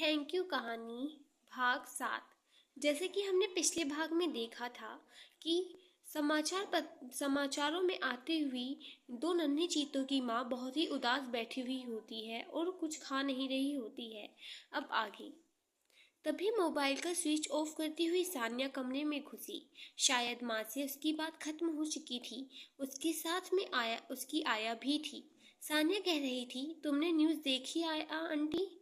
Thank you कहानी भाग 7। जैसे कि हमने पिछले भाग में देखा था कि समाचारों में आती हुई दो नन्ही चीतों की माँ बहुत ही उदास बैठी हुई होती है और कुछ खा नहीं रही होती है। अब आगे। तभी मोबाइल का स्विच ऑफ करती हुई सान्या कमरे में घुसी। शायद माँ से उसकी बात खत्म हो चुकी थी। उसके साथ में उसकी आया भी थी। सान्या कह रही थी, तुमने न्यूज़ देखी आया आंटी?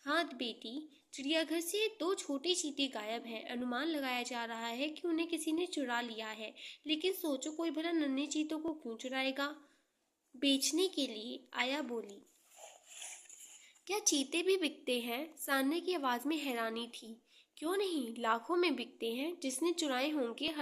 हाँ बेटी, चिड़ियाघर से दो छोटे चीते गायब हैं। अनुमान लगाया जा रहा है कि उन्हें किसी ने चुरा लिया है। लेकिन सोचो, कोई भला नन्हे चीतों को क्यों चुराएगा? बेचने के लिए, आया बोली। क्या चीते भी बिकते हैं? सान्या की आवाज में हैरानी थी। क्यों नहीं, लाखों में बिकते हैं। जिसने चुराए होंगे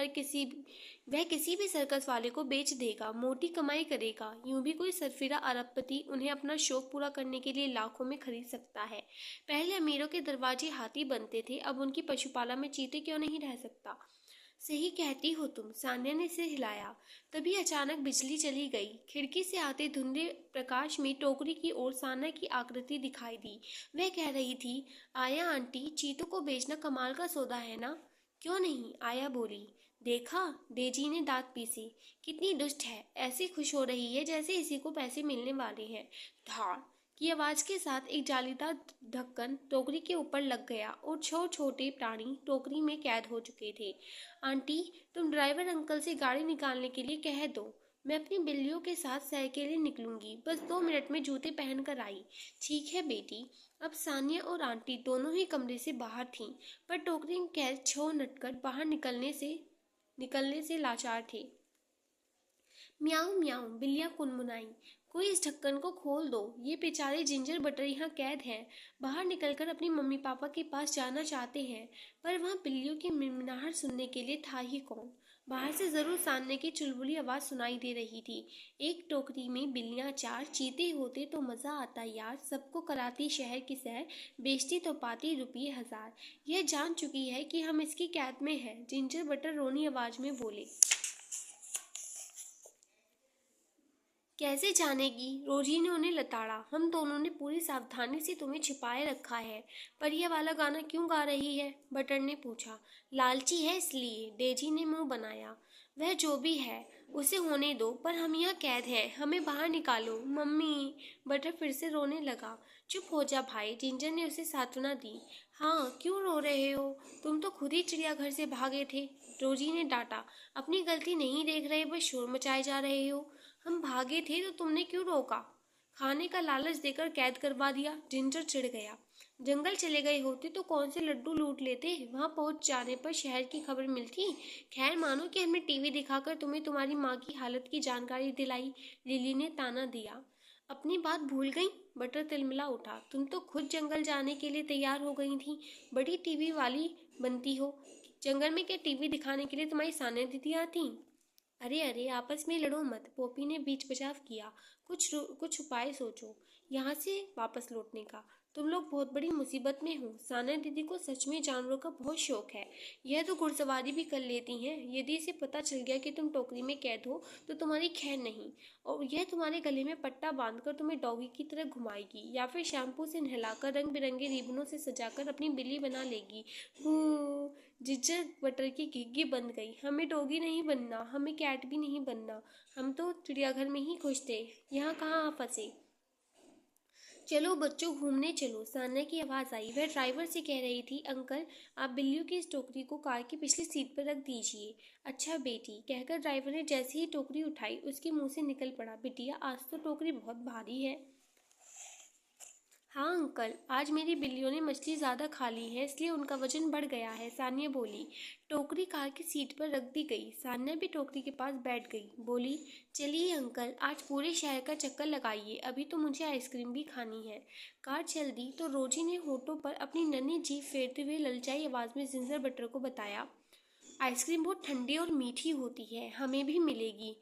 वह किसी भी सर्कस वाले को बेच देगा, मोटी कमाई करेगा। यूं भी कोई सरफिरा अरबपति उन्हें अपना शौक पूरा करने के लिए लाखों में खरीद सकता है। पहले अमीरों के दरवाजे हाथी बनते थे, अब उनकी पशुपाला में चीते क्यों नहीं रह सकता? सही कहती हो तुम, सान्या ने सिर हिलाया। तभी अचानक बिजली चली गई। खिड़की से आते धुंधले प्रकाश में टोकरी की ओर सान्या की आकृति दिखाई दी। वह कह रही थी, आया आंटी, चीतों को बेचना कमाल का सौदा है ना? क्यों नहीं, आया बोली। देखा, डेजी ने दांत पीसे। कितनी दुष्ट है, ऐसे खुश हो रही है जैसे इसी को पैसे मिलने वाले हैं। धाड़ की आवाज के साथ एक जालीदार ढक्कन टोकरी के ऊपर लग गया और छोटे छोटे प्राणी टोकरी में कैद हो चुके थे। आंटी, तुम ड्राइवर अंकल से गाड़ी निकालने के लिए कह दो। मैं अपनी बिल्लियों के साथ सैर के लिए निकलूंगी। बस 2 मिनट में जूते पहन कर आई। ठीक है बेटी। अब सानिया और आंटी दोनों ही कमरे से बाहर थीं, पर टोकरी में कैद 6 नटखट बाहर निकलने से लाचार थे। म्याऊं म्याऊं, बिल्लियां कुनमुनाई। कोई इस ढक्कन को खोल दो, ये बेचारे जिंजर बटर यहाँ कैद हैं। बाहर निकलकर अपनी मम्मी पापा के पास जाना चाहते हैं, पर वहाँ बिल्लियों की मिनमिनाहट सुनने के लिए था ही कौन? बाहर से जरूर सानने की चुलबुली आवाज सुनाई दे रही थी। एक टोकरी में बिल्लियां 4, चीते होते तो मजा आता यार। सबको कराती शहर की सैर, बेचती तो पाती रुपये 1000। यह जान चुकी है कि हम इसकी कैद में हैं, जिंजर बटर रोनी आवाज में बोले। कैसे जानेगी? रोजी ने उन्हें लताड़ा। हम दोनों ने पूरी सावधानी से तुम्हें छिपाए रखा है। पर यह वाला गाना क्यों गा रही है? बटर ने पूछा। लालची है इसलिए, डेजी ने मुंह बनाया। वह जो भी है, उसे होने दो, पर हम यहाँ कैद हैं। हमें बाहर निकालो मम्मी। बटर फिर से रोने लगा। चुप हो जा भाई, जिंजर ने उसे सांत्वना दी। हाँ, क्यों रो रहे हो? तुम तो खुद ही चिड़ियाघर से भागे थे, रोजी ने डांटा। अपनी गलती नहीं देख रहे, बस शोर मचाए जा रहे हो। हम भागे थे तो तुमने क्यों रोका? खाने का लालच देकर कैद करवा दिया, जिंजर चिढ़ गया। जंगल चले गए होते तो कौन से लड्डू लूट लेते, वहां पहुंच जाने पर शहर की खबर मिलती। खैर मानो कि हमने टीवी दिखाकर तुम्हें तुम्हारी माँ की हालत की जानकारी दिलाई, लिली ने ताना दिया। अपनी बात भूल गई? बटर तिलमिला उठा। तुम तो खुद जंगल जाने के लिए तैयार हो गई थी। बड़ी टीवी वाली बनती हो। जंगल में क्या टीवी दिखाने के लिए तुम्हारी सान्या दीदी आती? अरे अरे, आपस में लड़ो मत, पोपी ने बीच बचाव किया। कुछ उपाय सोचो यहाँ से वापस लौटने का। तुम लोग बहुत बड़ी मुसीबत में हो। साना दीदी को सच में जानवरों का बहुत शौक है। यह तो घुड़सवारी भी कर लेती हैं। यदि इसे पता चल गया कि तुम टोकरी में कैद हो तो तुम्हारी खैर नहीं, और यह तुम्हारे गले में पट्टा बांधकर तुम्हें डॉगी की तरह घुमाएगी, या फिर शैम्पू से नहलाकर रंग बिरंगे रिबनों से सजाकर अपनी बिल्ली बना लेगी। जिज्जर बटर की घिग्गी बंद गई। हमें डॉगी नहीं बनना, हमें कैट भी नहीं बनना। हम तो चिड़ियाघर में ही खुश थे, यहाँ कहाँ आप फंसे? चलो बच्चों, घूमने चलो, सान्या की आवाज़ आई। वह ड्राइवर से कह रही थी, अंकल आप बिल्लियों की इस टोकरी को कार की पिछली सीट पर रख दीजिए। अच्छा बेटी, कहकर ड्राइवर ने जैसे ही टोकरी उठाई उसके मुंह से निकल पड़ा, बिटिया आज तो टोकरी बहुत भारी है। हाँ अंकल, आज मेरी बिल्लियों ने मछली ज़्यादा खा ली है, इसलिए उनका वजन बढ़ गया है, सान्या बोली। टोकरी कार की सीट पर रख दी गई। सान्या भी टोकरी के पास बैठ गई, बोली, चलिए अंकल, आज पूरे शहर का चक्कर लगाइए, अभी तो मुझे आइसक्रीम भी खानी है। कार चल दी तो रोजी ने होठों पर अपनी नन्ही जीभ फेरते हुए ललचाई आवाज़ में जिंजर बटर को बताया, आइसक्रीम बहुत ठंडी और मीठी होती है, हमें भी मिलेगी।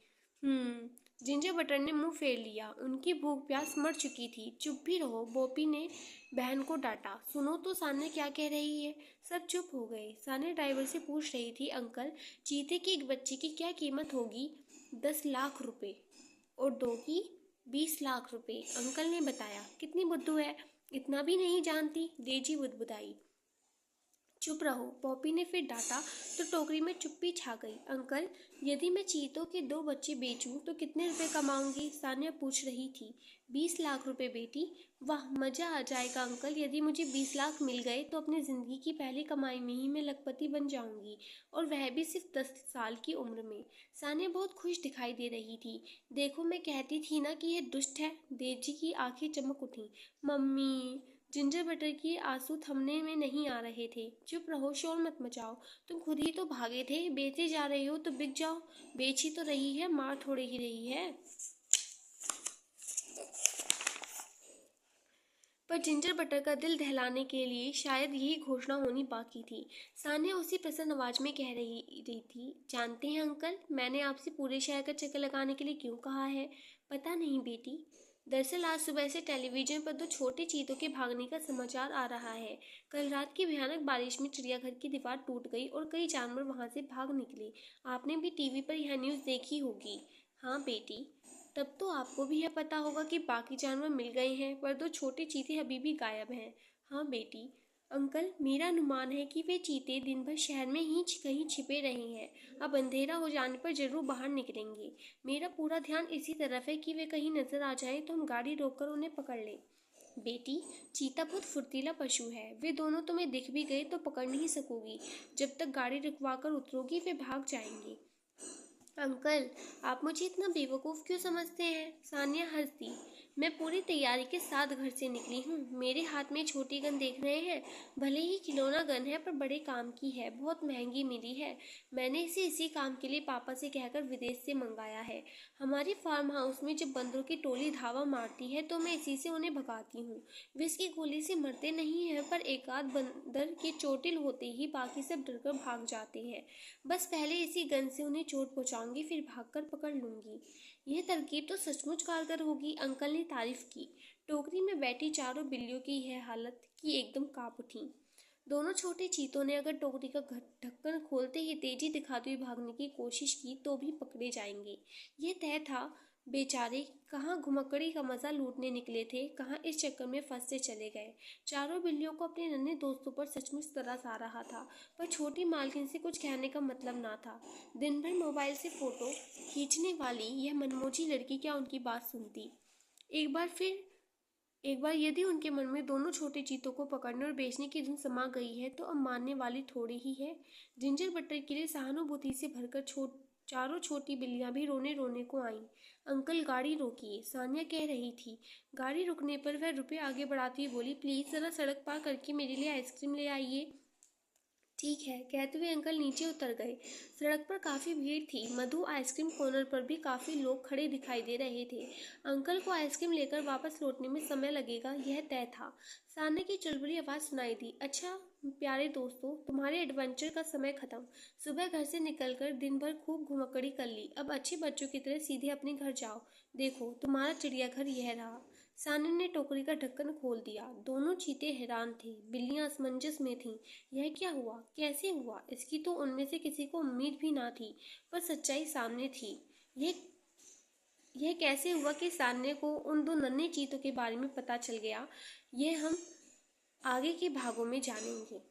जिंजर बटर ने मुंह फेर लिया। उनकी भूख प्यास मर चुकी थी। चुप भी रहो, बोपी ने बहन को डांटा। सुनो तो सान्या क्या कह रही है? सब चुप हो गए। सान्या ड्राइवर से पूछ रही थी, अंकल चीते के एक बच्चे की क्या कीमत होगी? 10 लाख रुपए। और 2 की 20 लाख रुपए, अंकल ने बताया। कितनी बुद्धू है, इतना भी नहीं जानती, डेजी बुदबुदाई। चुप रहो, पॉपी ने फिर डांटा तो टोकरी में चुप्पी छा गई। अंकल, यदि मैं चीतों के 2 बच्चे बेचूं तो कितने रुपए कमाऊंगी? सानिया पूछ रही थी। 20 लाख रुपए बेटी। वाह, मजा आ जाएगा अंकल। यदि मुझे 20 लाख मिल गए तो अपनी जिंदगी की पहली कमाई में ही मैं लखपति बन जाऊंगी, और वह भी सिर्फ 10 साल की उम्र में। सानिया बहुत खुश दिखाई दे रही थी। देखो, मैं कहती थी ना कि यह दुष्ट है। देवजी की आंखें चमक उठी। मम्मी, जिंजर बटर के आंसू थमने में नहीं आ रहे थे। चुप रहो, शोर मत मचाओ। तुम खुद ही तो भागे थे। बेचे जा रहे हो तो बिक जाओ। बेच ही तो रही है, मार थोड़े ही रही है। पर जिंजर बटर का दिल दहलाने के लिए शायद यही घोषणा होनी बाकी थी। सानिया उसी प्रसन्न आवाज में कह रही थी, जानते हैं अंकल, मैंने आपसे पूरे शहर का चक्कर लगाने के लिए क्यों कहा है? पता नहीं बेटी। दरअसल आज सुबह से टेलीविजन पर 2 छोटे चीतों के भागने का समाचार आ रहा है। कल रात की भयानक बारिश में चिड़ियाघर की दीवार टूट गई और कई जानवर वहां से भाग निकले। आपने भी टीवी पर यह न्यूज़ देखी होगी। हाँ बेटी। तब तो आपको भी यह पता होगा कि बाकी जानवर मिल गए हैं, पर 2 छोटे चीते अभी भी गायब हैं। हाँ बेटी। अंकल, मेरा अनुमान है कि वे चीते दिन भर शहर में ही कहीं छिपे रहे हैं। अब अंधेरा हो जाने पर जरूर बाहर निकलेंगे। मेरा पूरा ध्यान इसी तरफ है कि वे कहीं नजर आ जाएं तो हम गाड़ी रोककर उन्हें पकड़ लें। बेटी, चीता बहुत फुर्तीला पशु है। वे दोनों तुम्हें दिख भी गए तो पकड़ नहीं सकोगी। जब तक गाड़ी रुकवाकर उतरोगी वे भाग जाएंगे। अंकल, आप मुझे इतना बेवकूफ़ क्यों समझते हैं? सानिया हंस दी। मैं पूरी तैयारी के साथ घर से निकली हूँ। मेरे हाथ में छोटी गन देख रहे हैं। भले ही खिलौना गन है, पर बड़े काम की है। बहुत महंगी मिली है। मैंने इसे इसी काम के लिए पापा से कहकर विदेश से मंगाया है। हमारे फार्म हाउस में जब बंदरों की टोली धावा मारती है तो मैं इसी से उन्हें भगाती हूँ। वे इसकी गोली से मरते नहीं हैं, पर एक आध बंदर के चोटिल होते ही बाकी सब डरकर भाग जाते हैं। बस पहले इसी गन से उन्हें चोट पहुंचाऊंगी, फिर भागकर पकड़ लूंगी। यह तरकीब तो सचमुच कारगर होगी, अंकल ने तारीफ की। टोकरी में बैठी चारों बिल्लियों की यह हालत कि एकदम कांप उठी। दोनों छोटे चीतों ने अगर टोकरी का ढक्कन खोलते ही तेजी दिखाते हुए भागने की कोशिश की तो भी पकड़े जाएंगे। यह तय था। बेचारे कहाँ घुमक्कड़ी का मजा लूटने निकले थे, कहाँ इस चक्कर में फंसते चले गए। चारों बिल्लियों को अपने नन्हे दोस्तों पर सचमुच तरस आ रहा था, पर छोटी मालकिन से कुछ कहने का मतलब ना था। दिन भर मोबाइल से फोटो खींचने वाली यह मनमोजी लड़की क्या उनकी बात सुनती? एक बार यदि उनके मन में दोनों छोटे चीतों को पकड़ने और बेचने की धुन समा गई है तो अब मानने वाली थोड़ी ही है। जिंजर बटर के लिए सहानुभूति से भरकर चारों छोटी बिल्लियां भी रोने रोने को आईं। अंकल, गाड़ी रोकिए, सानिया कह रही थी। गाड़ी रुकने पर वह रुपए आगे बढ़ाती हुई बोली, प्लीज जरा सड़क पार करके मेरे लिए आइसक्रीम ले आइए। ठीक है, कहते हुए अंकल नीचे उतर गए। सड़क पर काफी भीड़ थी। मधु आइसक्रीम कॉर्नर पर भी काफी लोग खड़े दिखाई दे रहे थे। अंकल को आइसक्रीम लेकर वापस लौटने में समय लगेगा, यह तय था। सामने की चुलबुली आवाज सुनाई दी, अच्छा प्यारे दोस्तों, तुम्हारे एडवेंचर का समय खत्म। सुबह घर से निकलकर दिन भर खूब घुमक्कड़ी कर ली। अब अच्छे बच्चों की तरह सीधे अपने घर जाओ। देखो, तुम्हारा चिड़ियाघर यह रहा। सानी ने टोकरी का ढक्कन खोल दिया। दोनों चीते हैरान थे। बिल्लियां असमंजस में थीं। यह क्या हुआ? कैसे हुआ? इसकी तो उनमें से किसी को उम्मीद भी ना थी, पर सच्चाई सामने थी। यह कैसे हुआ कि सान्या को उन 2 नन्हे चीतों के बारे में पता चल गया, यह हम आगे के भागों में जानेंगे।